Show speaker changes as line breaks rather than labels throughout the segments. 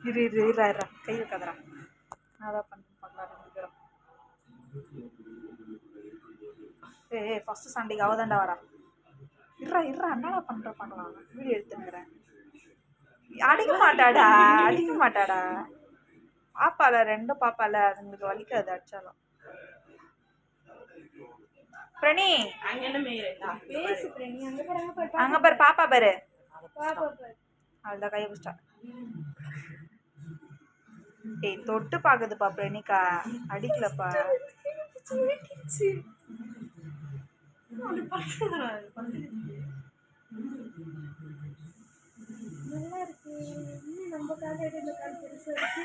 இரு இரு இரா இரா கை வைக்காதரா. நான் அதான் பண்ணி பார்க்கலாம் ரெண்டு பேரும். ஏய் ஃபஸ்ட்டு சண்டைக்கு அவ தாண்டா வரா. இருறா இருறா என்னடா பண்ணுற பார்க்கலாம். வீடியோ எடுத்துங்கிறேன். அடிக்க மாட்டாடா அடிக்க மாட்டாடா. பாப்பால ரெண்டும் பாப்பால அதுங்களுக்கு வலிக்காது அடிச்சாலும். பிரணி அங்க பாரு பாப்பா பாரு. அதுதான் கையை பிடிச்சா. ஏய் தொட்டு பாக்குதுப்பா பிரணிகா அடிக்கலப்பா. நல்லா இருக்கு. நம்ம கால இந்த கால் பெருசா இருக்கு.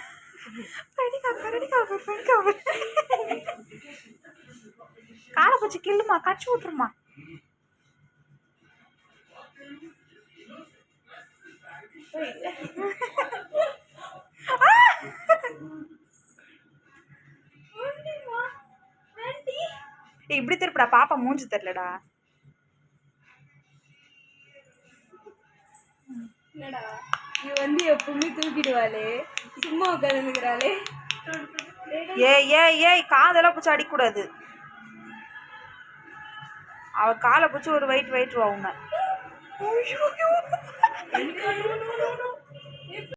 காலை பூச்சி கில்லுமா கடிச்சு விட்டுருமா. இப்படி திருப்படா பாப்பா மூஞ்சி தெரியலடா.
என்னடா நீ வந்து எப்பவுமே தூக்கிடுவாளே சும்மா உட்காந்துக்கிறாளே.
ஏய் ஏய் ஏய் காதெல்லாம் பூச்சி அடிக்கூடாது. அவ காலை பூச்சி ஒரு வெயிட் வா உன்னை.